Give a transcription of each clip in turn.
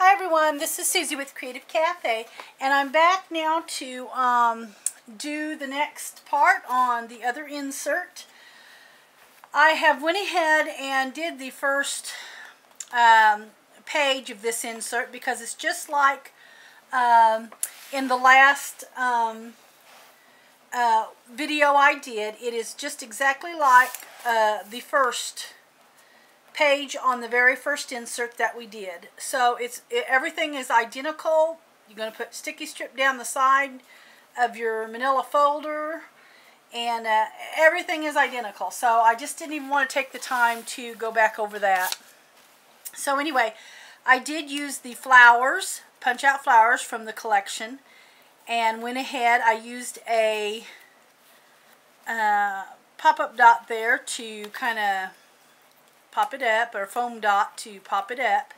Hi everyone, this is Susie with Creative Cafe, and I'm back now to do the next part on the other insert. I have went ahead and did the first page of this insert because it's just like in the last video I did. It is just exactly like the first page on the very first insert that we did. So everything is identical. You're going to put sticky strip down the side of your manila folder, and everything is identical. So I just didn't even want to take the time to go back over that. So anyway, I did use the flowers, punch out flowers from the collection, and went ahead. I used a pop-up dot there to kind of pop it up, or foam dot to pop it up.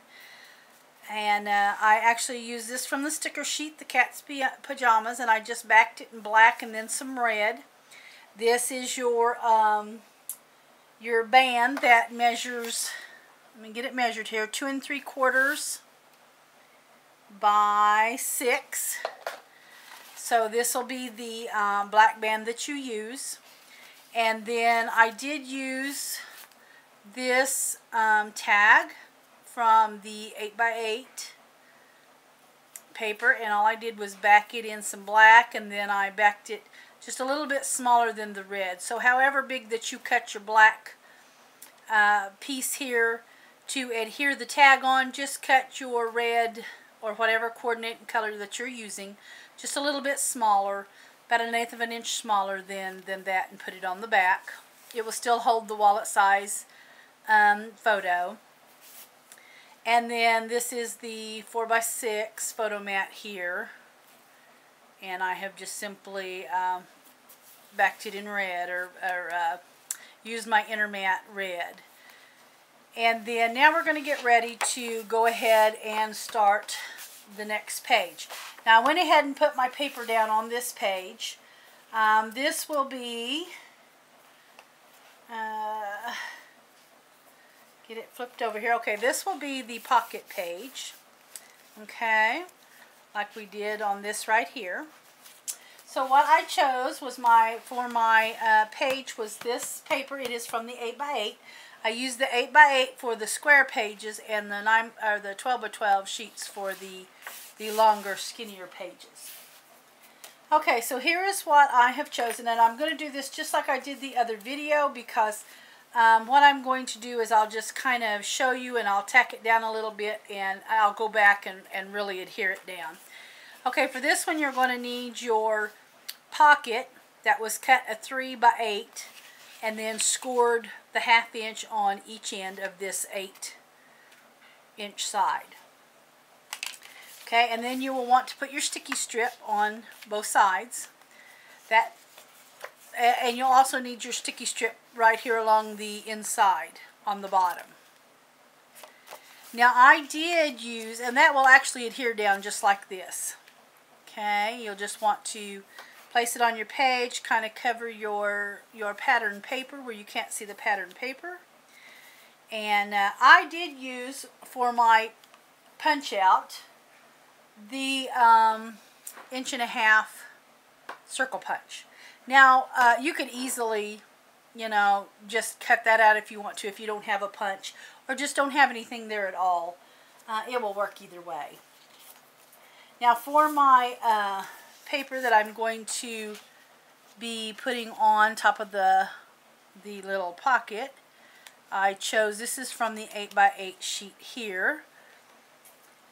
And I actually used this from the sticker sheet, the cat's pajamas, and I just backed it in black and then some red. This is your band that measures, let me get it measured here, 2 3/4 by 6. So this will be the black band that you use. And then I did use this tag from the 8x8 paper, and all I did was back it in some black, and then I backed it just a little bit smaller than the red. So however big that you cut your black piece here to adhere the tag on, just cut your red or whatever coordinate and color that you're using just a little bit smaller, about 1/8 of an inch smaller than that, and put it on the back. It will still hold the wallet size photo. And then this is the 4x6 photo mat here, and I have just simply backed it in red, or used my inner mat red. And then now we're going to get ready to go ahead and start the next page. Now I went ahead and put my paper down on this page. This will be get it flipped over here. Okay, this will be the pocket page. Okay, like we did on this right here. So what I chose was for my page was this paper. It is from the 8x8. I used the 8x8 for the square pages, and the 12x12 sheets for the longer, skinnier pages. Okay, so here is what I have chosen, and I'm going to do this just like I did the other video, because what I'm going to do is I'll just kind of show you, and I'll tack it down a little bit, and I'll go back and really adhere it down. Okay, for this one you're going to need your pocket that was cut a 3x8 and then scored the 1/2 inch on each end of this 8-inch side. Okay, and then you will want to put your sticky strip on both sides. And you'll also need your sticky strip right here along the inside on the bottom. Now I did use, and that will actually adhere down just like this. Okay, you'll just want to place it on your page, kind of cover your pattern paper where you can't see the pattern paper. And I did use, for my punch out, the 1.5 inch circle punch. Now you could easily, just cut that out if you want to, if you don't have a punch, or just don't have anything there at all. It will work either way. Now for my paper that I'm going to be putting on top of the little pocket, I chose, this is from the 8x8 sheet here.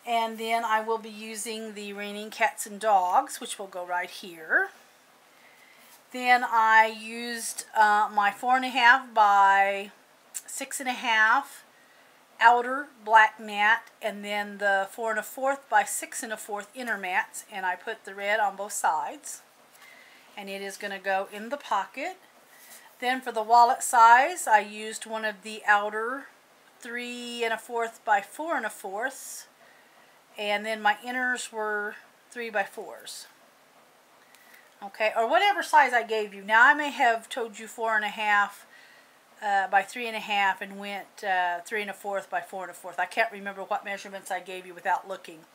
And then I will be using the Raining Cats and Dogs, which will go right here. Then I used my 4.5 by 6.5 outer black mat, and then the 4 1/4 by 6 1/4 inner mats, and I put the red on both sides. And it is going to go in the pocket. Then for the wallet size, I used one of the outer 3 1/4 by 4 1/4. And then my inners were 3x4s. Okay, or whatever size I gave you. Now I may have told you 4.5 by 3 1/2 and went 3 1/4 by 4 1/4. I can't remember what measurements I gave you without looking.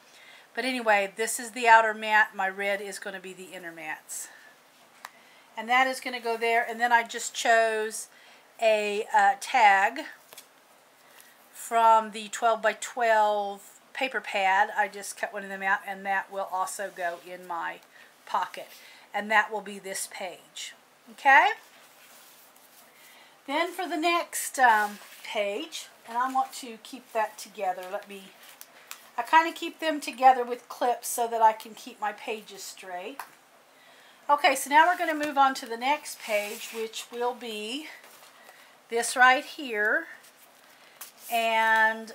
But anyway, this is the outer mat. My red is going to be the inner mats. And that is going to go there. And then I just chose a tag from the 12 by 12 paper pad. I just cut one of them out, and that will also go in my pocket. And that will be this page. Okay? Then for the next page, and I want to keep that together. I kind of keep them together with clips so that I can keep my pages straight. Okay, so now we're going to move on to the next page, which will be this right here, and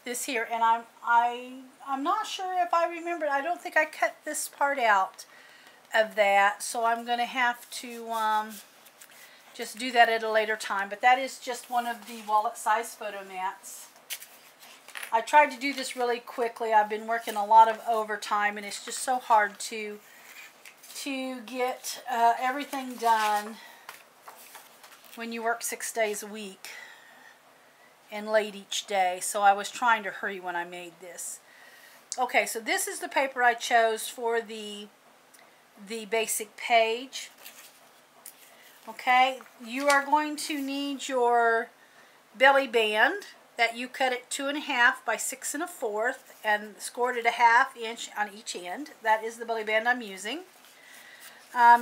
this here. And I'm not sure if I remembered. I don't think I cut this part out of that, so I'm going to have to just do that at a later time. But that is just one of the wallet size photo mats. I tried to do this really quickly. I've been working a lot of overtime, and it's just so hard to get everything done when you work 6 days a week and late each day. So I was trying to hurry when I made this. Okay, so this is the paper I chose for the basic page. Okay, you are going to need your belly band that you cut at 2 1/2 by 6 1/4 and scored at a 1/2 inch on each end. That is the belly band I'm using.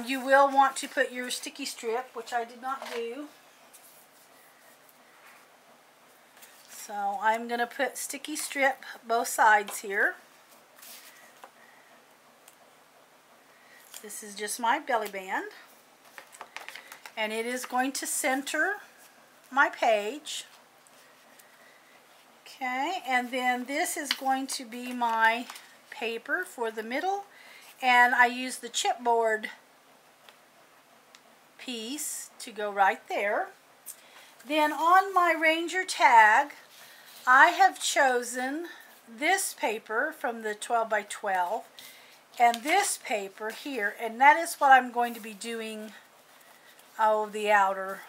You will want to put your sticky strip, which I did not do. So I'm going to put sticky strip both sides here. This is just my belly band. And it is going to center my page. Okay, and then this is going to be my paper for the middle. And I use the chipboard piece to go right there. Then on my Ranger tag, I have chosen this paper from the 12 by 12 and this paper here, and that is what I'm going to be doing the outer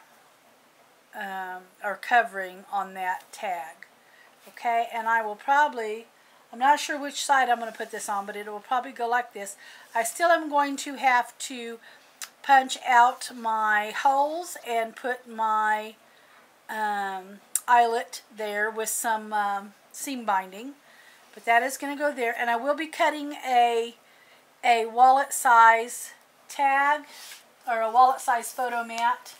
or covering on that tag. Okay, and I will probably, I'm not sure which side I'm going to put this on, but it will probably go like this. I still am going to have to punch out my holes and put my eyelet there with some seam binding, but that is going to go there. And I will be cutting a wallet size tag or a wallet size photo mat,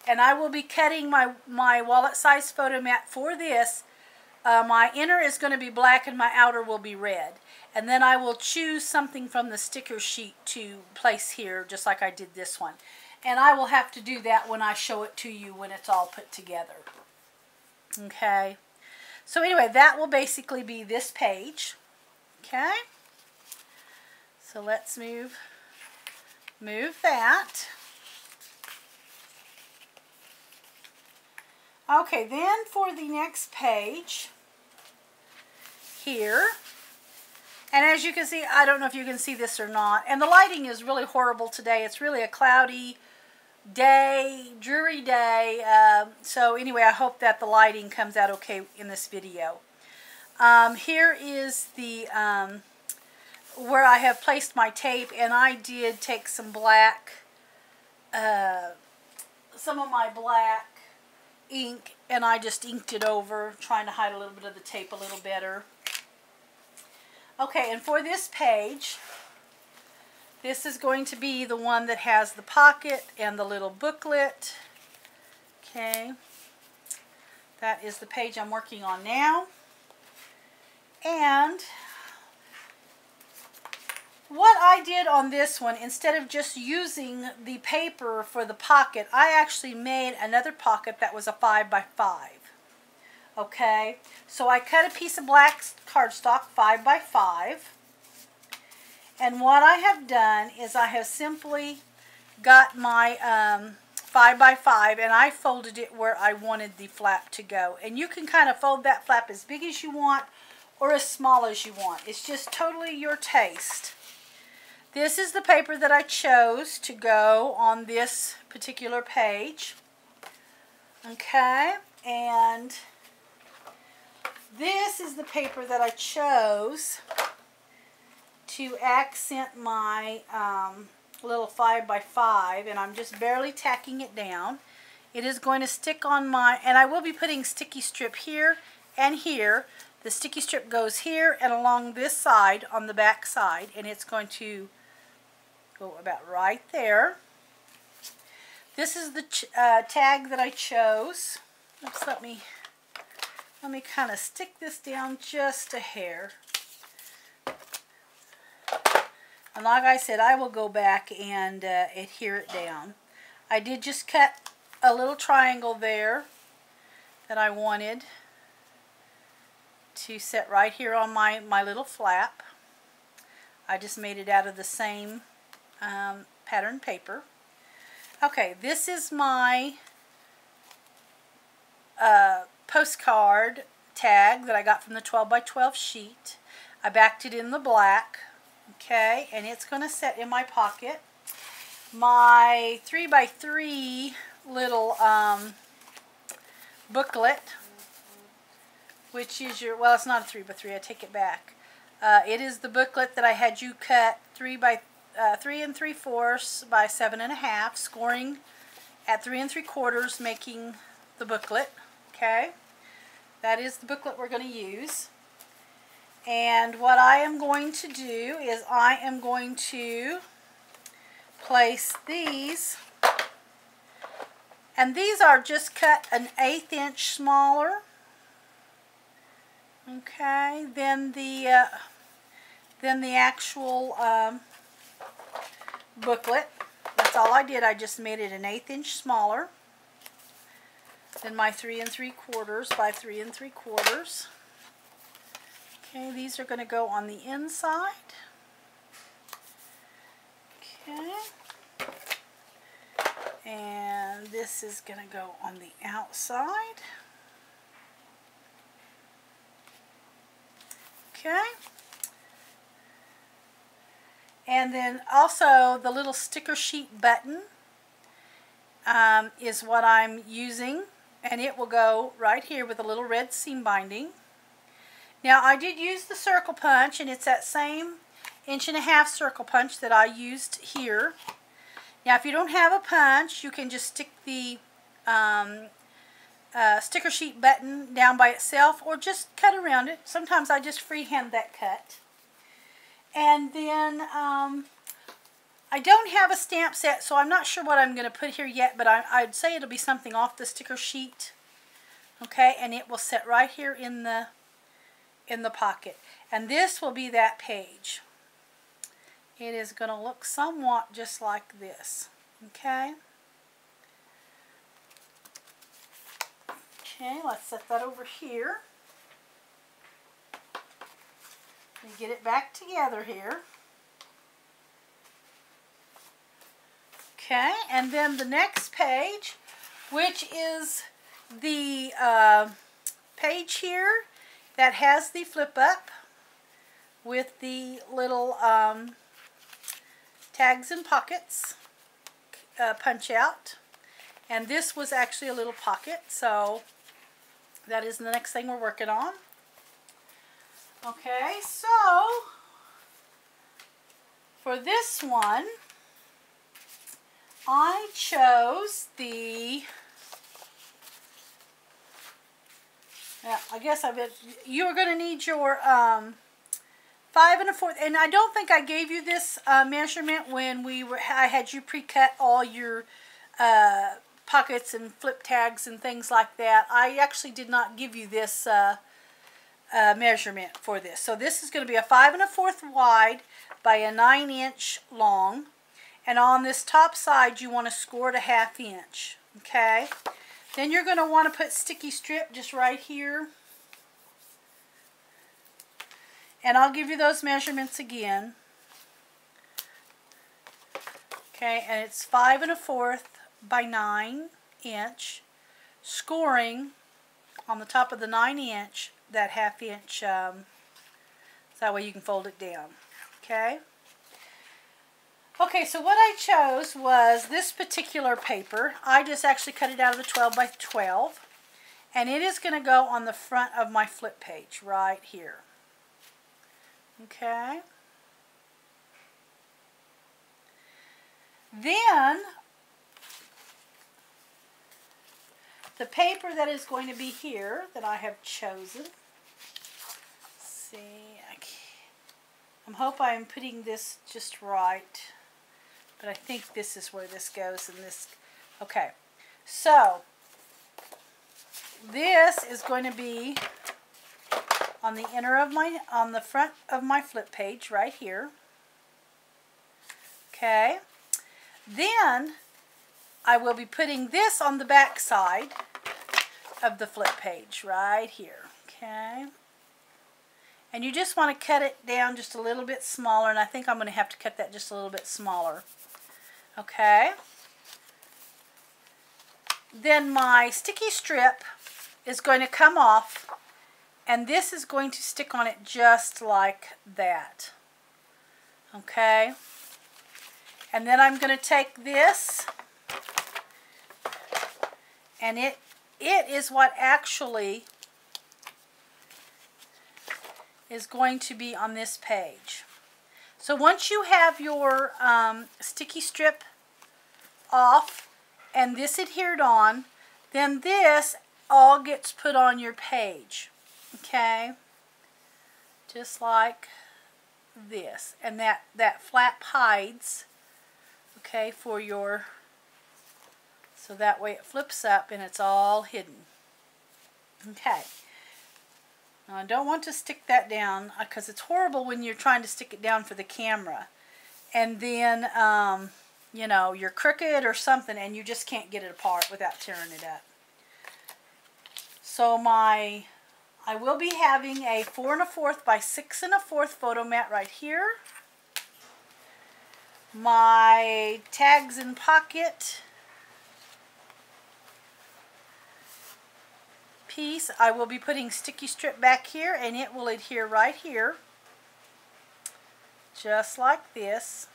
and I will be cutting my wallet size photo mat for this. My inner is going to be black and my outer will be red. And then I will choose something from the sticker sheet to place here, just like I did this one. And I will have to do that when I show it to you when it's all put together. Okay. So anyway, that will basically be this page. Okay. So let's move that. Okay, then for the next page here, and as you can see, I don't know if you can see this or not, and the lighting is really horrible today. It's really a cloudy day, dreary day, so anyway, I hope that the lighting comes out okay in this video. Here is the where I have placed my tape, and I did take some black, some of my black ink, and I just inked it over, trying to hide a little bit of the tape a little better. Okay, and for this page, this is going to be the one that has the pocket and the little booklet. Okay, that is the page I'm working on now. And what I did on this one, instead of just using the paper for the pocket, I actually made another pocket that was a 5 by 5. Okay, so I cut a piece of black cardstock 5 by 5. And what I have done is I have simply got my 5 by 5 and I folded it where I wanted the flap to go. And you can kind of fold that flap as big as you want or as small as you want. It's just totally your taste. This is the paper that I chose to go on this particular page. Okay, and this is the paper that I chose to accent my little 5x5, and I'm just barely tacking it down. It is going to stick on my, and I will be putting sticky strip here and here. The sticky strip goes here and along this side on the back side, and it's going to go about right there. This is the tag that I chose. Oops, let me kind of stick this down just a hair. And like I said, I will go back and adhere it down. I did just cut a little triangle there that I wanted to set right here on my little flap. I just made it out of the same pattern paper. Okay, this is my postcard tag that I got from the 12x12 sheet. I backed it in the black. Okay, and it's going to sit in my pocket. My 3x3 little booklet, which is your, well, it's not a 3x3, I take it back. It is the booklet that I had you cut 3 3/4 by 7.5, scoring at 3 3/4, making the booklet. Okay, that is the booklet we're going to use. And what I am going to do is I am going to place these, and these are just cut an 1/8 inch smaller, okay, than the actual booklet. That's all I did. I just made it an 1/8 inch smaller than my 3 3/4 by 3 3/4. Okay, these are going to go on the inside. Okay. And this is going to go on the outside. Okay. And then also the little sticker sheet button is what I'm using. And it will go right here with a little red seam binding. Now I did use the circle punch, and it's that same 1.5 inch circle punch that I used here. Now if you don't have a punch, you can just stick the sticker sheet button down by itself, or just cut around it. Sometimes I just freehand that cut. And then I don't have a stamp set, so I'm not sure what I'm going to put here yet, but I'd say it'll be something off the sticker sheet. Okay, and it will sit right here in the pocket. And this will be that page. It is going to look somewhat just like this. Okay. Okay, let's set that over here. Let me get it back together here. Okay, and then the next page, which is the page here that has the flip up with the little tags and pockets punch out. And this was actually a little pocket, so that is the next thing we're working on. Okay, so for this one, I chose the, I guess you are going to need your 5 1/4, and I don't think I gave you this measurement when I had you pre-cut all your pockets and flip tags and things like that. I actually did not give you this measurement for this. So this is going to be a 5 1/4 wide by a 9 inch long. And on this top side, you want to score it a 1/2 inch. Okay. Then you're going to want to put sticky strip just right here. And I'll give you those measurements again. Okay, and it's 5 1/4 by 9 inch, scoring on the top of the 9 inch that 1/2 inch, so that way you can fold it down. Okay. Okay, so what I chose was this particular paper. I just actually cut it out of the 12 by 12. And it is going to go on the front of my flip page right here. Okay. Then, the paper that is going to be here that I have chosen. Let's see, I hope I'm putting this just right. But I think this is where this goes in this. Okay, so this is going to be on the on the front of my flip page right here. Okay. Then I will be putting this on the back side of the flip page right here. Okay. And you just want to cut it down just a little bit smaller, and I think I'm going to have to cut that just a little bit smaller. Okay. Then my sticky strip is going to come off, and this is going to stick on it just like that. Okay. And then I'm going to take this, and it is what actually is going to be on this page. So once you have your sticky strip off and this adhered on, then this all gets put on your page. Okay? Just like this. And that flap hides, okay, for your, so that way it flips up and it's all hidden. Okay. Now I don't want to stick that down because it's horrible when you're trying to stick it down for the camera. And then, you know, you're crooked or something and you just can't get it apart without tearing it up. So I will be having a 4 1/4 by 6 1/4 photo mat right here. My tags and pocket piece, I will be putting sticky strip back here, and it will adhere right here, just like this.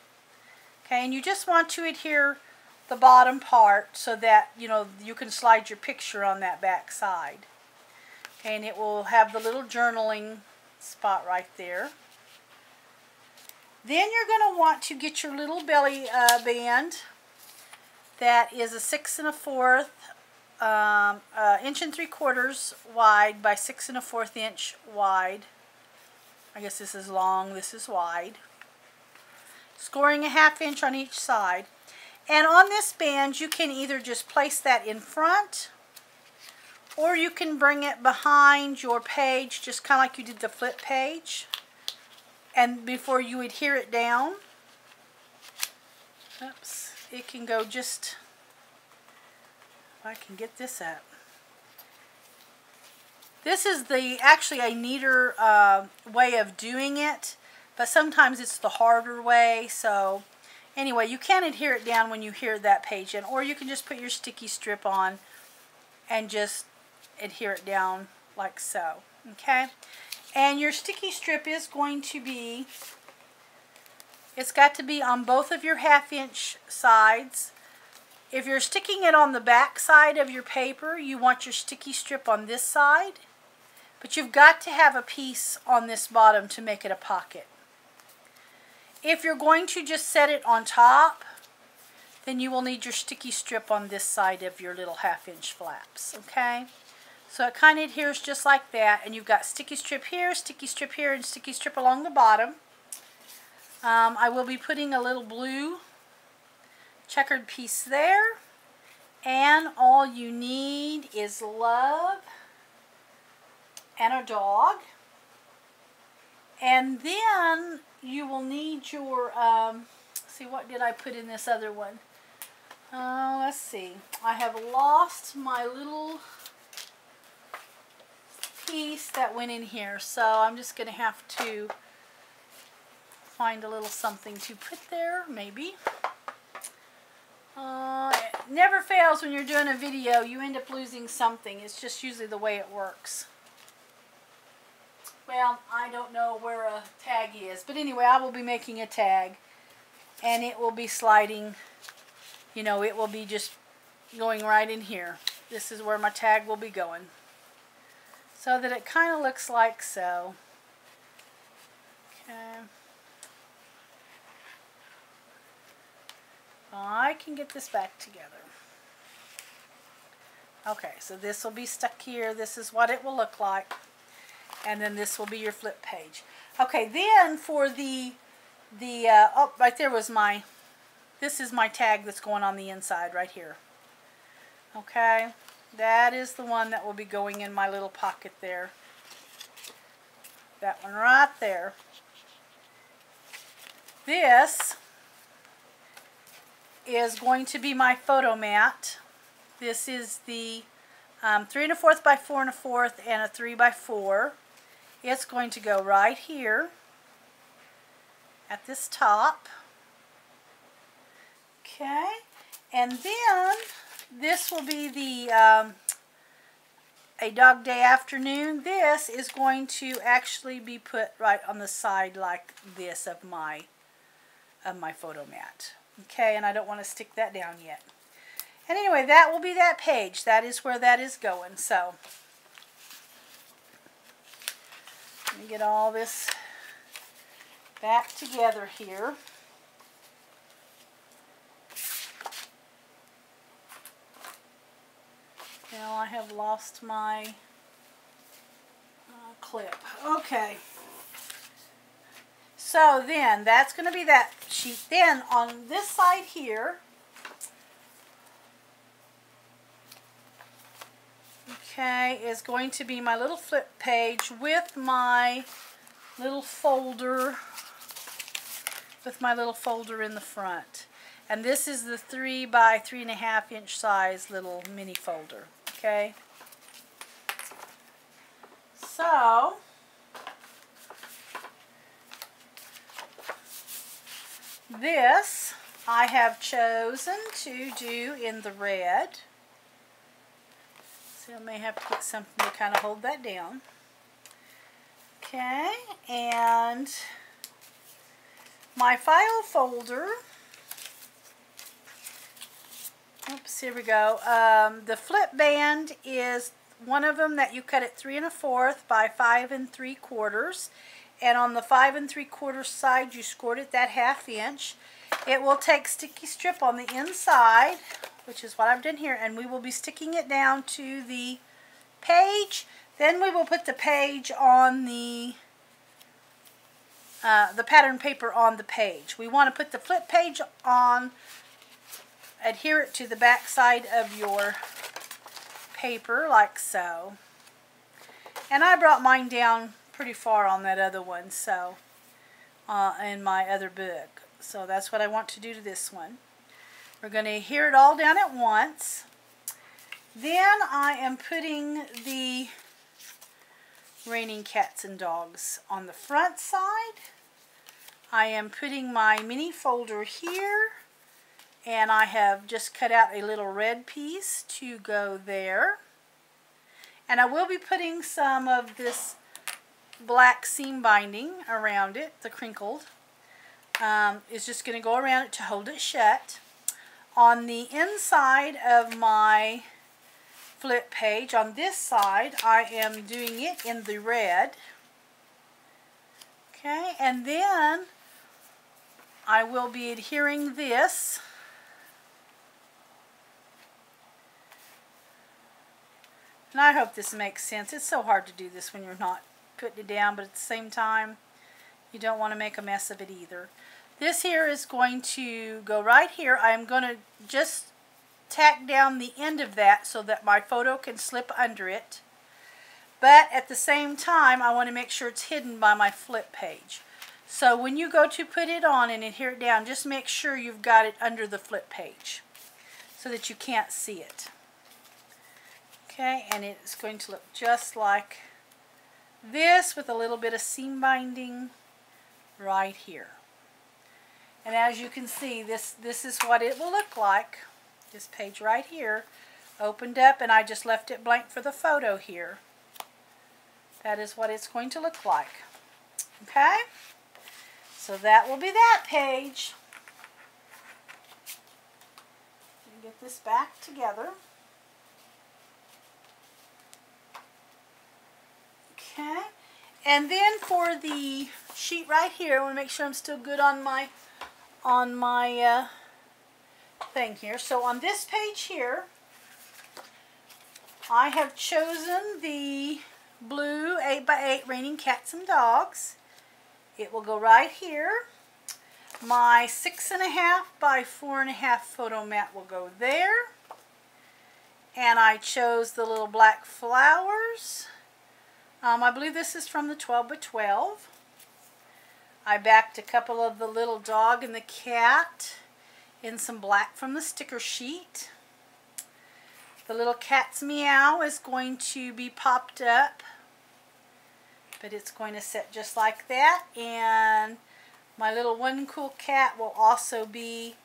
Okay, and you just want to adhere the bottom part so that, you know, you can slide your picture on that back side. Okay, and it will have the little journaling spot right there. Then you're going to want to get your little belly band that is a 6 1/4 inch and 3/4 wide by 6 1/4 inch wide. I guess this is long, this is wide. Scoring a 1/2 inch on each side. And on this band you can either just place that in front, or you can bring it behind your page, just kind of like you did the flip page. And before you adhere it down, oops, it can go just, if I can get this up. This is actually a neater way of doing it, but sometimes it's the harder way. So anyway, you can adhere it down when you adhere that page in, or you can just put your sticky strip on and just adhere it down like so. Okay. And your sticky strip is going to be, it's got to be on both of your 1/2 inch sides. If you're sticking it on the back side of your paper, you want your sticky strip on this side. But you've got to have a piece on this bottom to make it a pocket. If you're going to just set it on top, then you will need your sticky strip on this side of your little 1/2 inch flaps. Okay? So it kind of adheres just like that, and you've got sticky strip here, and sticky strip along the bottom. I will be putting a little blue checkered piece there, and all you need is love and a dog. And then you will need your, see, what did I put in this other one? Let's see. I have lost my little piece that went in here, so I'm just going to have to find a little something to put there, maybe. It never fails when you're doing a video, you end up losing something. It's just usually the way it works. Well, I don't know where a tag is, but anyway, I will be making a tag. and it will be sliding, you know, it will be just going right in here. This is where my tag will be going. So that it kind of looks like so. Okay. I can get this back together. Okay, so this will be stuck here. This is what it will look like. And then this will be your flip page. Okay, then for the oh, right there was my, this is my tag that's going on the inside right here. Okay, that is the one that will be going in my little pocket there. That one right there. This is going to be my photo mat. This is the 3 1/4 by 4 1/4 and a 3 by 4. It's going to go right here at this top. Okay, and then this will be the A Dog Day Afternoon. This is going to actually be put right on the side like this of my photo mat. Okay, and I don't want to stick that down yet. And anyway, that will be that page. That is where that is going. So let me get all this back together here. Now I have lost my clip. Okay. So then that's going to be that sheet. Then on this side here, okay, is going to be my little flip page with my little folder, in the front. And this is the 3 by 3 1/2 inch size little mini folder. Okay. So this I have chosen to do in the red. So I may have to get something to kind of hold that down. Okay, and my file folder, oops, here we go. The flip band is one of them that you cut at 3 1/4 by 5 3/4, and on the 5 3/4 side you scored it that 1/2 inch. It will take sticky strip on the inside, which is what I've done here, and we will be sticking it down to the page. Then we will put the page on the pattern paper on the page. We want to put the flip page on, adhere it to the back side of your paper like so. And I brought mine down pretty far on that other one, so in my other book. So that's what I want to do to this one. We're going to adhere it all down at once. Then I am putting the Raining Cats and Dogs on the front side. I am putting my mini folder here, and I have just cut out a little red piece to go there. And I will be putting some of this black seam binding around it, the crinkled. Is just going to go around it to hold it shut. On the inside of my flip page, on this side, I am doing it in the red. Okay, and then I will be adhering this and I hope this makes sense. It's so hard to do this when you're not putting it down, but at the same time you don't want to make a mess of it either. This here is going to go right here. I'm going to just tack down the end of that so that my photo can slip under it. But at the same time, I want to make sure it's hidden by my flip page. So when you go to put it on and adhere it down, just make sure you've got it under the flip page so that you can't see it. Okay, and it's going to look just like this with a little bit of seam binding right here. And as you can see, this is what it will look like. This page right here opened up, and I just left it blank for the photo here. That is what it's going to look like. Okay? So that will be that page. Get this back together. Okay, and then for the sheet right here, I want to make sure I'm still good on my thing here. So on this page here, I have chosen the blue 8x8 Raining Cats and Dogs. It will go right here. My 6.5 by 4.5 photo mat will go there. And I chose the little black flowers. I believe this is from the 12 by 12. I backed a couple of the little dog and the cat in some black from the sticker sheet. The little cat's meow is going to be popped up, but it's going to sit just like that. And my little one cool cat will also be,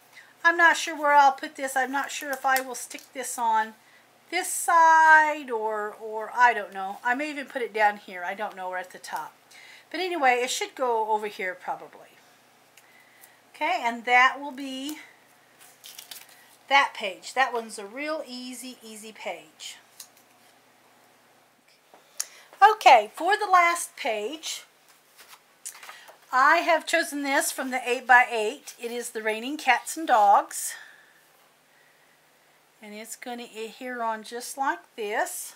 I'm not sure where I'll put this. I'm not sure if I will stick this on this side or I don't know. I may even put it down here. I don't know, or at the top. But anyway, it should go over here probably. Okay, and that will be that page. That one's a real easy page. Okay, for the last page, I have chosen this from the 8x8. It is the Raining Cats and Dogs. And it's going to adhere on just like this.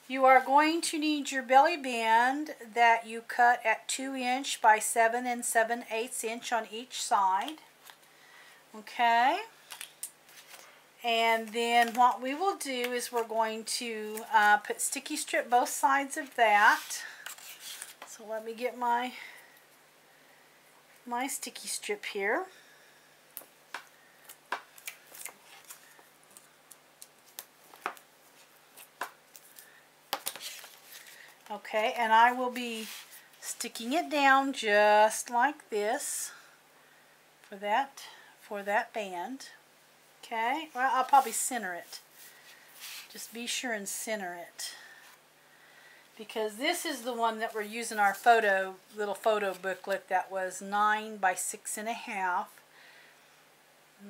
You are going to need your belly band that you cut at 2 inch by 7 7/8 inch on each side. Okay. And then what we will do is we're going to put sticky strip both sides of that. So let me get my sticky strip here. Okay, and I will be sticking it down just like this for that band. Okay, well, I'll probably center it. Just be sure and center it, because this is the one that we're using our little photo booklet that was 9 by 6.5.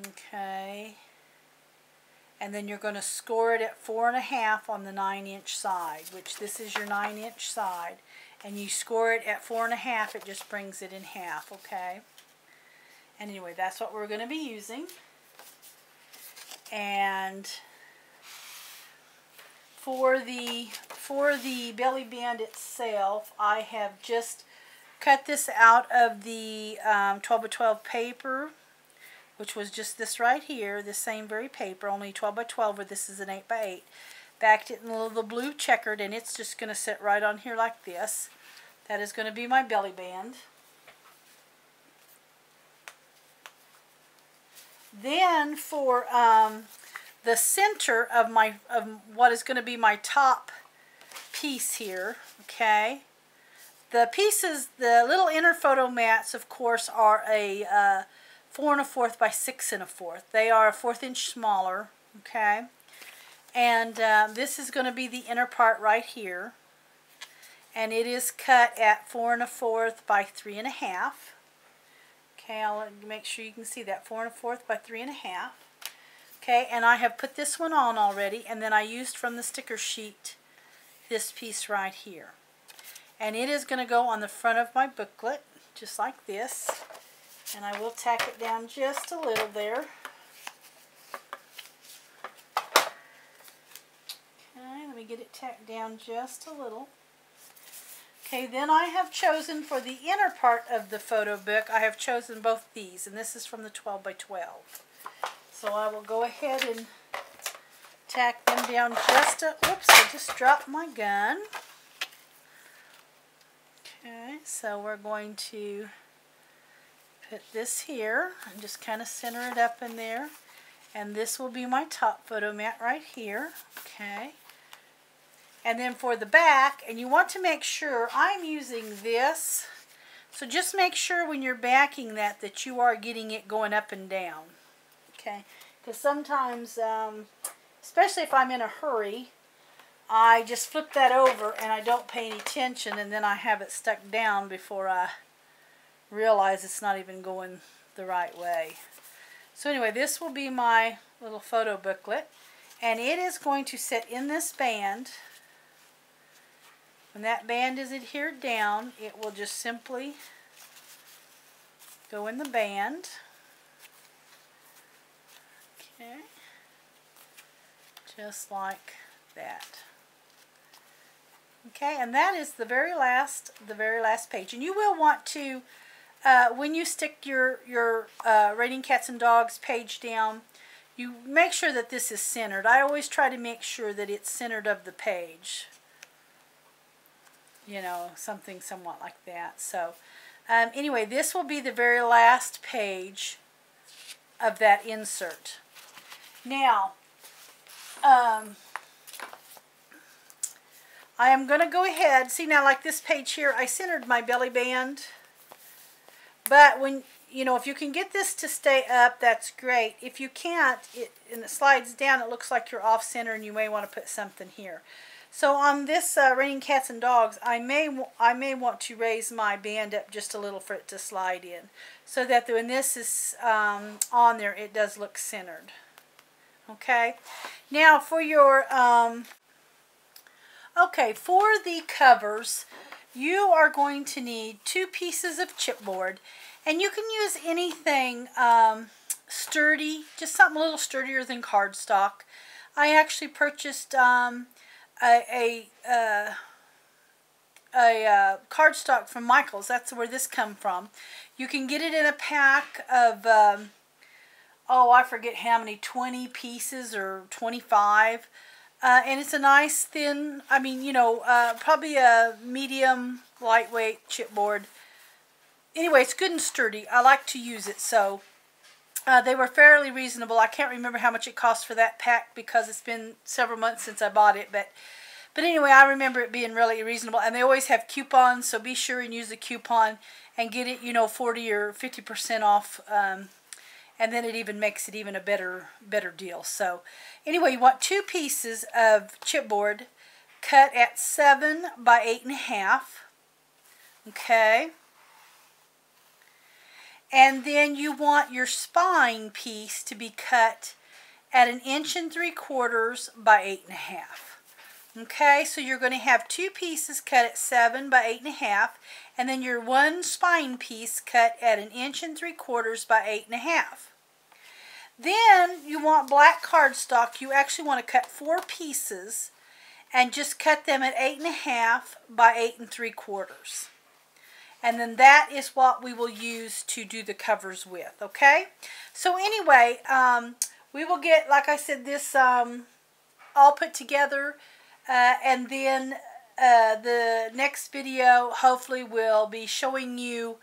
Okay, and then you're going to score it at 4.5 on the 9-inch side, which this is your 9-inch side, and you score it at 4.5. It just brings it in half. Okay, and anyway, that's what we're going to be using. And for the belly band itself, I have just cut this out of the 12 by 12 paper, which was just this right here, the same very paper, only 12 by 12, where this is an 8 by 8. Backed it in a little blue checkered, and it's just going to sit right on here like this. That is going to be my belly band. Then for the center of what is going to be my top piece here, okay, the pieces, the little inner photo mats, of course, are a 4 1/4 by 6 1/4. They are a 1/4 inch smaller, okay, and this is going to be the inner part right here, and it is cut at 4 1/4 by 3 1/2. Okay, I'll make sure you can see that, 4 1/4 by 3 1/2. Okay, and I have put this one on already, and then I used from the sticker sheet this piece right here. And it is going to go on the front of my booklet, just like this. And I will tack it down just a little there. Okay, let me get it tacked down just a little. Okay, then I have chosen for the inner part of the photo book, I have chosen both these, and this is from the 12 by 12. So I will go ahead and tack them down just a, whoops, I just dropped my gun. Okay, so we're going to put this here and just kind of center it up in there. And this will be my top photo mat right here. Okay. And then for the back, and you want to make sure, I'm using this, so just make sure when you're backing that you are getting it going up and down. Okay, because sometimes, especially if I'm in a hurry, I just flip that over and I don't pay any attention, and then I have it stuck down before I realize it's not even going the right way. So anyway, this will be my little photo booklet, and it is going to sit in this band. When that band is adhered down, it will just simply go in the band. Okay, just like that. Okay, and that is the very last page. And you will want to, when you stick your Raining Cats and Dogs page down, you make sure that this is centered. I always try to make sure that it's centered of the page. You know, something somewhat like that. So, anyway, this will be the very last page of that insert. Now, I am going to go ahead. See now, like this page here, I centered my belly band. But when, you know, if you can get this to stay up, that's great. If you can't, and it slides down, it looks like you're off center, and you may want to put something here. So on this Raining Cats and Dogs, I may want to raise my band up just a little for it to slide in, so that when this is on there, it does look centered. Okay. Now for your for the covers, you are going to need 2 pieces of chipboard, and you can use anything sturdy, just something a little sturdier than cardstock. I actually purchased a cardstock from Michael's. That's where this come from. You can get it in a pack of oh, I forget how many, 20 pieces or 25, and it's a nice thin, I mean, you know, probably a medium lightweight chipboard. Anyway, it's good and sturdy. I like to use it. So they were fairly reasonable. I can't remember how much it cost for that pack because it's been several months since I bought it. But anyway, I remember it being really reasonable. And they always have coupons, so be sure and use the coupon and get it, you know, 40 or 50% off. And then it even makes it even a better deal. So anyway, you want 2 pieces of chipboard cut at 7 by 8.5. Okay. And then you want your spine piece to be cut at 1 3/4 by 8.5. Okay, so you're going to have 2 pieces cut at 7 by 8.5, and then your 1 spine piece cut at 1 3/4 by 8.5. Then you want black cardstock. You actually want to cut 4 pieces and just cut them at 8.5 by 8 3/4. And then that is what we will use to do the covers with, okay? So anyway, we will get, like I said, this all put together, and then the next video hopefully will be showing you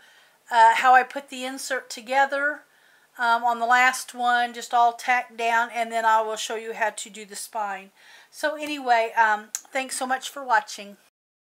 how I put the insert together on the last one, just all tacked down, and then I will show you how to do the spine. So anyway, thanks so much for watching.